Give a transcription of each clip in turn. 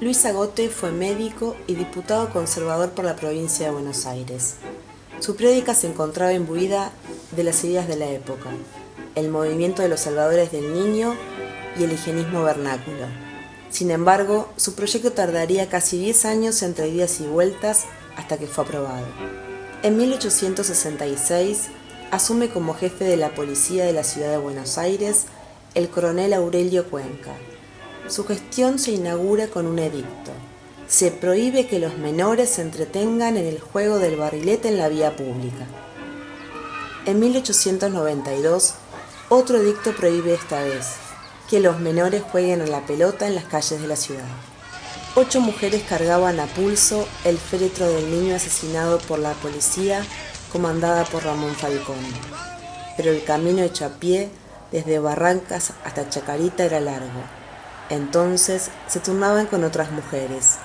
Luis Agote fue médico y diputado conservador por la provincia de Buenos Aires. Su prédica se encontraba imbuida de las ideas de la época, el movimiento de los salvadores del niño y el higienismo vernáculo. Sin embargo, su proyecto tardaría casi 10 años entre idas y vueltas hasta que fue aprobado. En 1866 asume como jefe de la policía de la ciudad de Buenos Aires el coronel Aurelio Cuenca. Su gestión se inaugura con un edicto. Se prohíbe que los menores se entretengan en el juego del barrilete en la vía pública. En 1892, otro edicto prohíbe esta vez que los menores jueguen a la pelota en las calles de la ciudad. 8 mujeres cargaban a pulso el féretro del niño asesinado por la policía comandada por Ramón Falcón. Pero el camino hecho a pie desde Barrancas hasta Chacarita era largo. Entonces se turnaban con otras mujeres,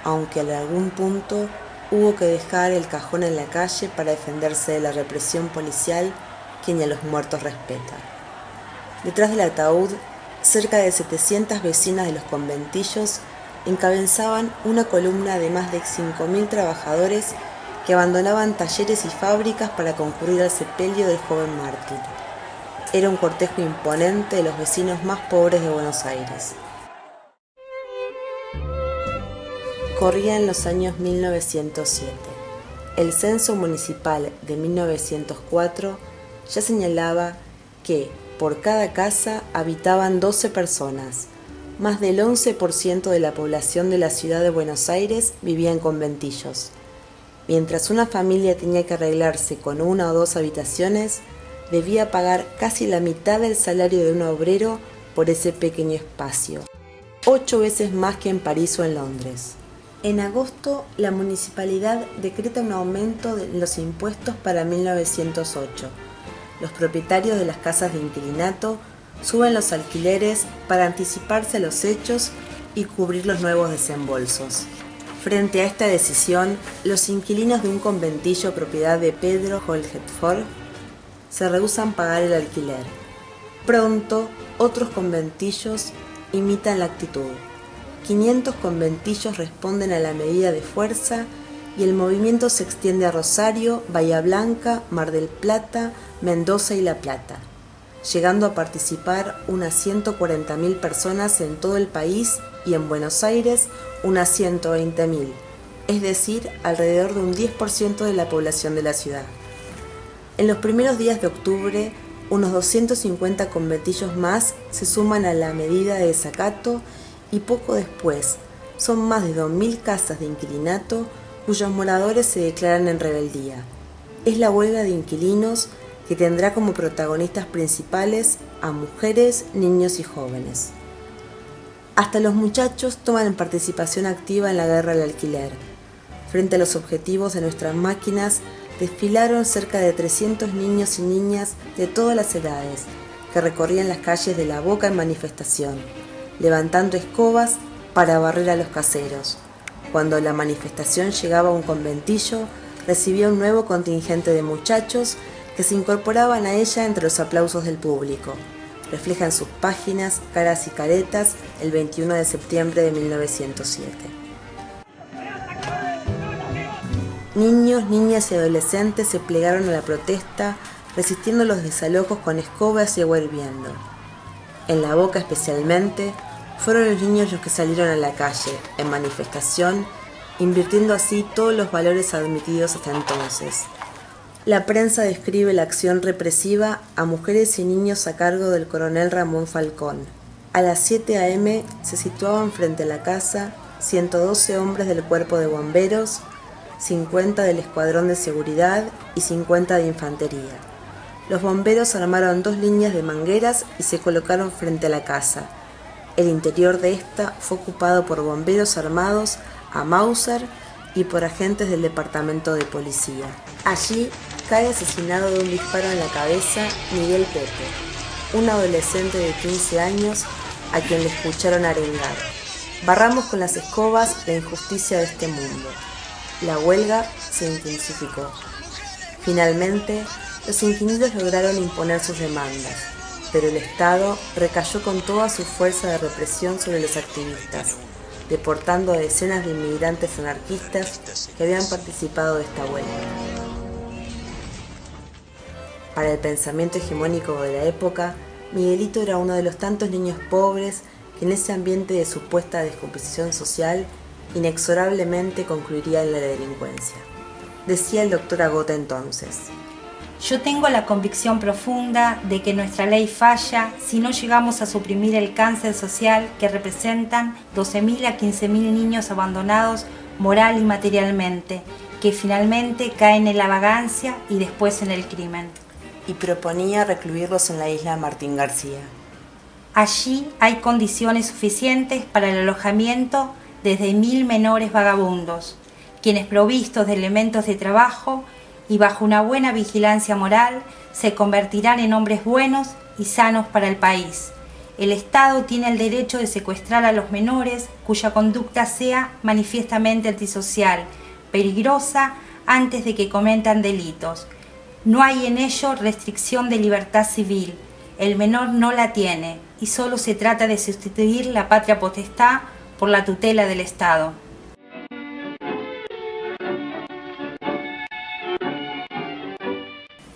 aunque en algún punto hubo que dejar el cajón en la calle para defenderse de la represión policial que ni a los muertos respeta. Detrás del ataúd, cerca de 700 vecinas de los conventillos encabezaban una columna de más de 5.000 trabajadores que abandonaban talleres y fábricas para concurrir al sepelio del joven mártir. Era un cortejo imponente de los vecinos más pobres de Buenos Aires. Corrían los años 1907. El censo municipal de 1904 ya señalaba que por cada casa habitaban 12 personas. Más del 11% de la población de la ciudad de Buenos Aires vivía en conventillos. Mientras una familia tenía que arreglarse con 1 o 2 habitaciones, debía pagar casi la mitad del salario de un obrero por ese pequeño espacio, 8 veces más que en París o en Londres. En agosto, la municipalidad decreta un aumento de los impuestos para 1908. Los propietarios de las casas de inquilinato suben los alquileres para anticiparse a los hechos y cubrir los nuevos desembolsos. Frente a esta decisión, los inquilinos de un conventillo propiedad de Pedro Holgetford se rehúsan a pagar el alquiler. Pronto, otros conventillos imitan la actitud. 500 conventillos responden a la medida de fuerza y el movimiento se extiende a Rosario, Bahía Blanca, Mar del Plata, Mendoza y La Plata, llegando a participar unas 140.000 personas en todo el país y en Buenos Aires unas 120.000, es decir, alrededor de un 10% de la población de la ciudad. En los primeros días de octubre, unos 250 conventillos más se suman a la medida de desacato y poco después son más de 2.000 casas de inquilinato cuyos moradores se declaran en rebeldía. Es la huelga de inquilinos que tendrá como protagonistas principales a mujeres, niños y jóvenes. Hasta los muchachos toman participación activa en la guerra al alquiler. Frente a los objetivos de nuestras máquinas, desfilaron cerca de 300 niños y niñas de todas las edades que recorrían las calles de La Boca en manifestación, levantando escobas para barrer a los caseros. Cuando la manifestación llegaba a un conventillo, recibía un nuevo contingente de muchachos que se incorporaban a ella entre los aplausos del público. Refleja en sus páginas Caras y Caretas el 21 de septiembre de 1907. Niños, niñas y adolescentes se plegaron a la protesta, resistiendo los desalojos con escobas y agua hirviendo. En La Boca especialmente, fueron los niños los que salieron a la calle, en manifestación, invirtiendo así todos los valores admitidos hasta entonces. La prensa describe la acción represiva a mujeres y niños a cargo del coronel Ramón Falcón. A las 7 a.m. se situaban frente a la casa 112 hombres del cuerpo de bomberos, 50 del escuadrón de seguridad y 50 de infantería. Los bomberos armaron 2 líneas de mangueras y se colocaron frente a la casa. El interior de esta fue ocupado por bomberos armados a Mauser y por agentes del departamento de policía. Allí cae asesinado de un disparo en la cabeza Miguel Pepe, un adolescente de 15 años a quien le escucharon arengar: barramos con las escobas la injusticia de este mundo. La huelga se intensificó. Finalmente, los inquilinos lograron imponer sus demandas, pero el Estado recayó con toda su fuerza de represión sobre los activistas, deportando a decenas de inmigrantes anarquistas que habían participado de esta huelga. Para el pensamiento hegemónico de la época, Miguelito era uno de los tantos niños pobres que en ese ambiente de supuesta descomposición social inexorablemente concluiría en la delincuencia. Decía el doctor Agote entonces: yo tengo la convicción profunda de que nuestra ley falla si no llegamos a suprimir el cáncer social que representan 12.000 a 15.000 niños abandonados moral y materialmente, que finalmente caen en la vagancia y después en el crimen. Y proponía recluirlos en la isla Martín García. Allí hay condiciones suficientes para el alojamiento desde 1.000 menores vagabundos, quienes provistos de elementos de trabajo y bajo una buena vigilancia moral se convertirán en hombres buenos y sanos para el país. El Estado tiene el derecho de secuestrar a los menores cuya conducta sea manifiestamente antisocial, peligrosa, antes de que cometan delitos. No hay en ello restricción de libertad civil. El menor no la tiene y solo se trata de sustituir la patria potestad por la tutela del Estado.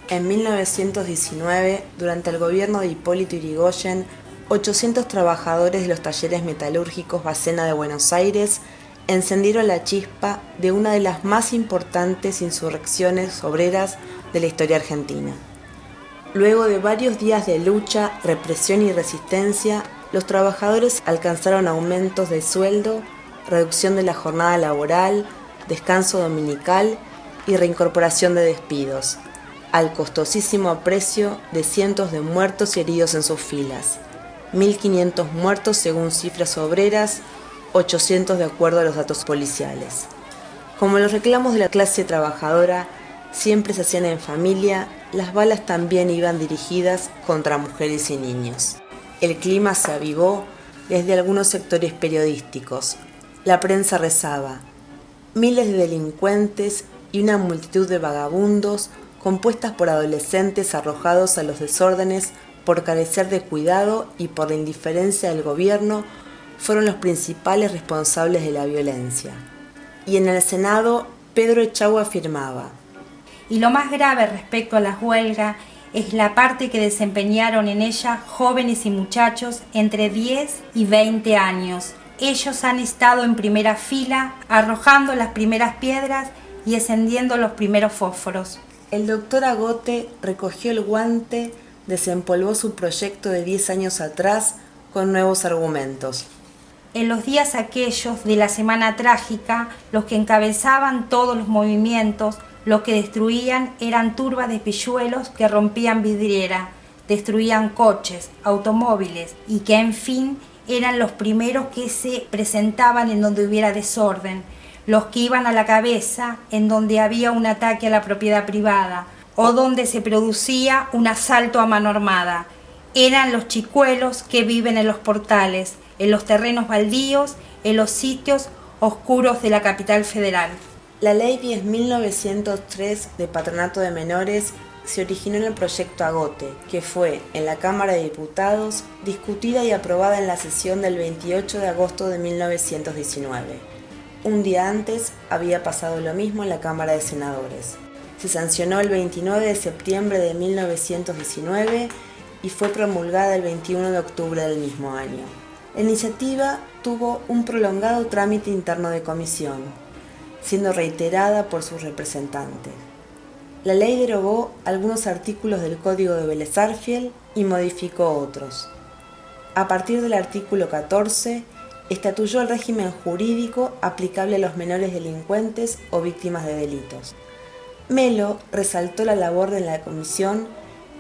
En 1919, durante el gobierno de Hipólito Yrigoyen, 800 trabajadores de los talleres metalúrgicos Bacena de Buenos Aires encendieron la chispa de una de las más importantes insurrecciones obreras de la historia argentina. Luego de varios días de lucha, represión y resistencia, los trabajadores alcanzaron aumentos de sueldo, reducción de la jornada laboral, descanso dominical y reincorporación de despidos, al costosísimo precio de cientos de muertos y heridos en sus filas. 1.500 muertos según cifras obreras, 800 de acuerdo a los datos policiales. Como los reclamos de la clase trabajadora siempre se hacían en familia, las balas también iban dirigidas contra mujeres y niños. El clima se avivó desde algunos sectores periodísticos. La prensa rezaba: miles de delincuentes y una multitud de vagabundos compuestas por adolescentes arrojados a los desórdenes por carecer de cuidado y por la indiferencia del gobierno, fueron los principales responsables de la violencia. Y en el Senado, Pedro Echagüe afirmaba: y lo más grave respecto a las huelgas es la parte que desempeñaron en ella jóvenes y muchachos entre 10 y 20 años. Ellos han estado en primera fila, arrojando las primeras piedras y encendiendo los primeros fósforos. El doctor Agote recogió el guante, desempolvó su proyecto de 10 años atrás con nuevos argumentos. En los días aquellos de la Semana Trágica, los que encabezaban todos los movimientos, los que destruían eran turbas de pilluelos que rompían vidriera, destruían coches, automóviles y que, en fin, eran los primeros que se presentaban en donde hubiera desorden, los que iban a la cabeza en donde había un ataque a la propiedad privada o donde se producía un asalto a mano armada. Eran los chicuelos que viven en los portales, en los terrenos baldíos, en los sitios oscuros de la capital federal. La Ley 10.903 de Patronato de Menores se originó en el proyecto Agote, que fue, en la Cámara de Diputados, discutida y aprobada en la sesión del 28 de agosto de 1919. Un día antes había pasado lo mismo en la Cámara de Senadores. Se sancionó el 29 de septiembre de 1919 y fue promulgada el 21 de octubre del mismo año. La iniciativa tuvo un prolongado trámite interno de comisión, siendo reiterada por sus representantes. La ley derogó algunos artículos del Código de Vélez Sarsfield y modificó otros. A partir del artículo 14, estatuyó el régimen jurídico aplicable a los menores delincuentes o víctimas de delitos. Melo resaltó la labor de la comisión,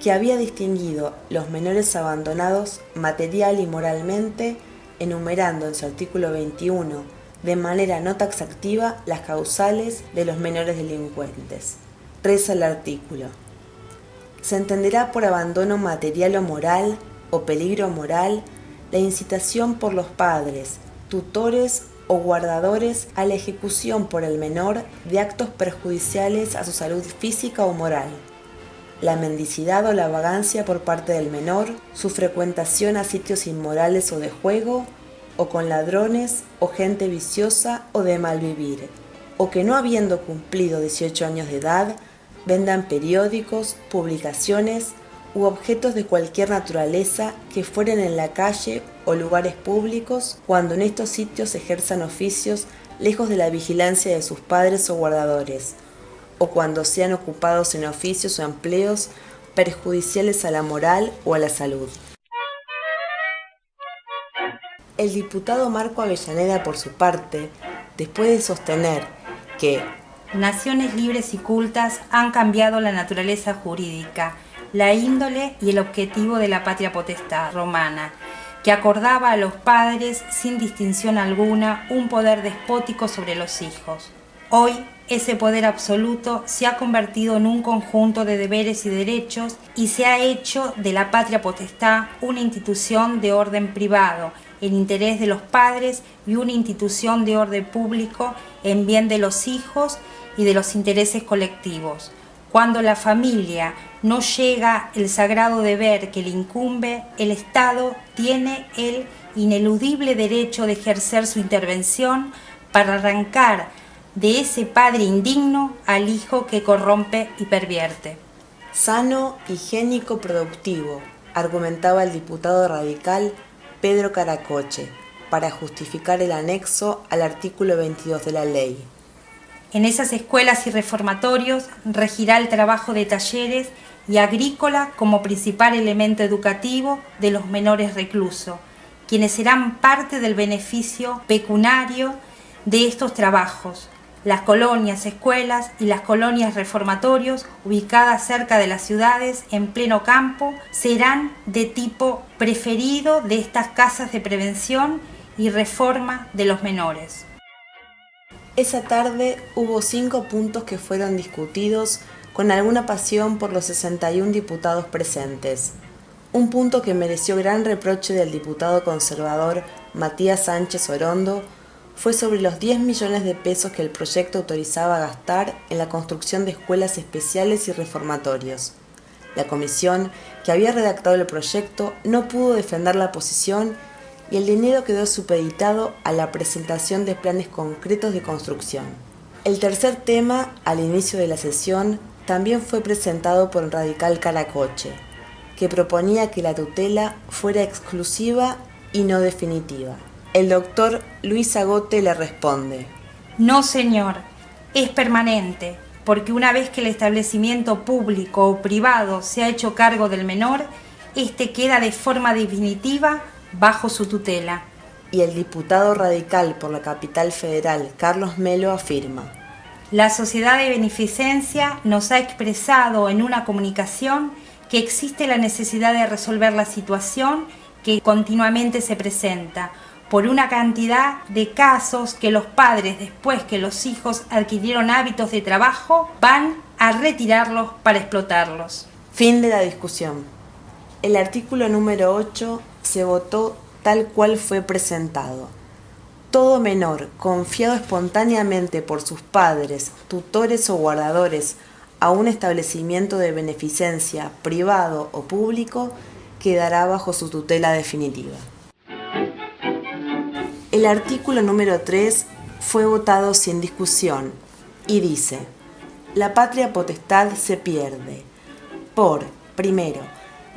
que había distinguido los menores abandonados material y moralmente, enumerando en su artículo 21 de manera no taxativa las causales de los menores delincuentes. Reza el artículo: se entenderá por abandono material o moral o peligro moral la incitación por los padres, tutores o guardadores a la ejecución por el menor de actos perjudiciales a su salud física o moral, la mendicidad o la vagancia por parte del menor, su frecuentación a sitios inmorales o de juego, o con ladrones o gente viciosa o de mal vivir, o que no habiendo cumplido 18 años de edad, vendan periódicos, publicaciones u objetos de cualquier naturaleza que fueren en la calle o lugares públicos cuando en estos sitios ejerzan oficios lejos de la vigilancia de sus padres o guardadores, o cuando sean ocupados en oficios o empleos perjudiciales a la moral o a la salud. El diputado Marco Avellaneda, por su parte, después de sostener que naciones libres y cultas han cambiado la naturaleza jurídica, la índole y el objetivo de la patria potestad romana, que acordaba a los padres, sin distinción alguna, un poder despótico sobre los hijos. Hoy, ese poder absoluto se ha convertido en un conjunto de deberes y derechos y se ha hecho de la patria potestad una institución de orden privado, en interés de los padres, y una institución de orden público en bien de los hijos y de los intereses colectivos. Cuando la familia no llega el sagrado deber que le incumbe, el Estado tiene el ineludible derecho de ejercer su intervención para arrancar de ese padre indigno al hijo que corrompe y pervierte. Sano, higiénico, productivo, argumentaba el diputado radical Pedro Caracoche, para justificar el anexo al artículo 22 de la ley. En esas escuelas y reformatorios regirá el trabajo de talleres y agrícola como principal elemento educativo de los menores reclusos, quienes serán parte del beneficio pecuniario de estos trabajos. Las colonias escuelas y las colonias reformatorios, ubicadas cerca de las ciudades en pleno campo, serán de tipo preferido de estas casas de prevención y reforma de los menores. Esa tarde hubo 5 puntos que fueron discutidos con alguna pasión por los 61 diputados presentes. Un punto que mereció gran reproche del diputado conservador Matías Sánchez Orondo fue sobre los 10 millones de pesos que el proyecto autorizaba gastar en la construcción de escuelas especiales y reformatorios. La comisión, que había redactado el proyecto, no pudo defender la posición y el dinero quedó supeditado a la presentación de planes concretos de construcción. El tercer tema, al inicio de la sesión, también fue presentado por el radical Caracoche, que proponía que la tutela fuera exclusiva y no definitiva. El doctor Luis Agote le responde: no, señor, es permanente, porque una vez que el establecimiento público o privado se ha hecho cargo del menor, éste queda de forma definitiva bajo su tutela. Y el diputado radical por la Capital Federal, Carlos Melo, afirma: la Sociedad de Beneficencia nos ha expresado en una comunicación que existe la necesidad de resolver la situación que continuamente se presenta, por una cantidad de casos que los padres, después que los hijos adquirieron hábitos de trabajo, van a retirarlos para explotarlos. Fin de la discusión. El artículo número 8 se votó tal cual fue presentado. Todo menor confiado espontáneamente por sus padres, tutores o guardadores a un establecimiento de beneficencia privado o público quedará bajo su tutela definitiva. El artículo número 3 fue votado sin discusión y dice: la patria potestad se pierde por, primero,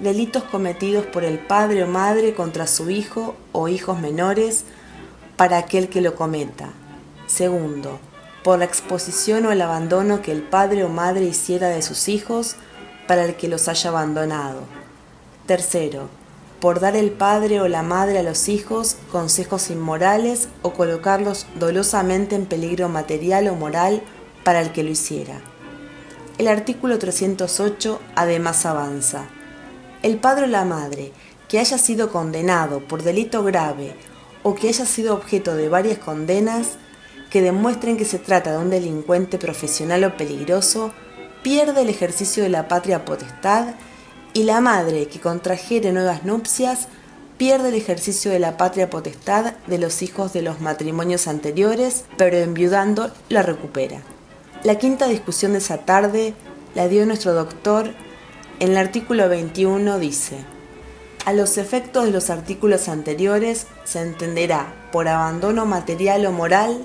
delitos cometidos por el padre o madre contra su hijo o hijos menores para aquel que lo cometa. Segundo, por la exposición o el abandono que el padre o madre hiciera de sus hijos para el que los haya abandonado. Tercero, por dar el padre o la madre a los hijos consejos inmorales o colocarlos dolosamente en peligro material o moral para el que lo hiciera. El artículo 308 además avanza: el padre o la madre que haya sido condenado por delito grave o que haya sido objeto de varias condenas que demuestren que se trata de un delincuente profesional o peligroso, pierde el ejercicio de la patria potestad, y la madre que contrajere nuevas nupcias pierde el ejercicio de la patria potestad de los hijos de los matrimonios anteriores, pero enviudando la recupera. La quinta discusión de esa tarde la dio nuestro doctor. En el artículo 21 dice: A los efectos de los artículos anteriores se entenderá por abandono material o moral.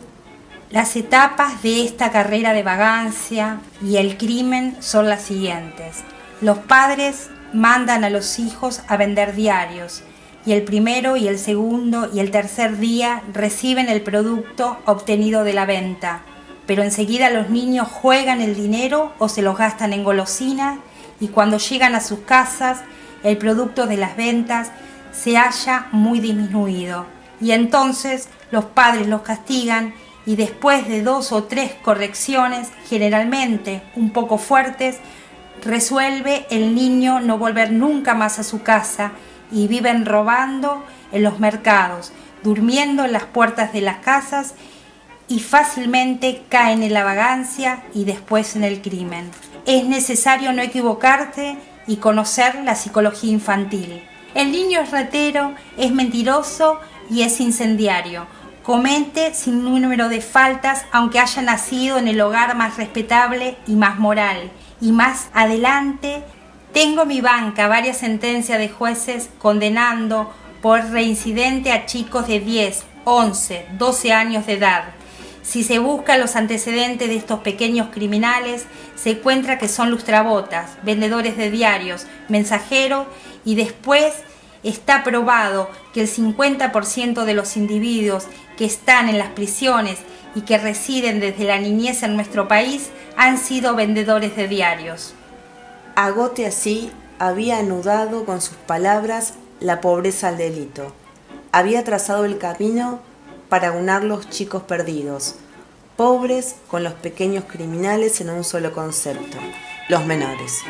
Las etapas de esta carrera de vagancia y el crimen son las siguientes. Los padres mandan a los hijos a vender diarios y el primero y el segundo y el tercer día reciben el producto obtenido de la venta, pero enseguida los niños juegan el dinero o se los gastan en golosinas y cuando llegan a sus casas el producto de las ventas se halla muy disminuido y entonces los padres los castigan y después de 2 o 3 correcciones, generalmente un poco fuertes, resuelve el niño no volver nunca más a su casa y viven robando en los mercados, durmiendo en las puertas de las casas y fácilmente caen en la vagancia y después en el crimen. Es necesario no equivocarte y conocer la psicología infantil. El niño es ratero, es mentiroso y es incendiario. Comete sin número de faltas aunque haya nacido en el hogar más respetable y más moral. Y más adelante tengo en mi banca varias sentencias de jueces condenando por reincidente a chicos de 10, 11, 12 años de edad. Si se buscan los antecedentes de estos pequeños criminales, se encuentra que son lustrabotas, vendedores de diarios, mensajeros y después está probado que el 50% de los individuos que están en las prisiones y que residen desde la niñez en nuestro país han sido vendedores de diarios. Agote así había anudado con sus palabras la pobreza al delito. Había trazado el camino para aunar los chicos perdidos, pobres con los pequeños criminales en un solo concepto, los menores.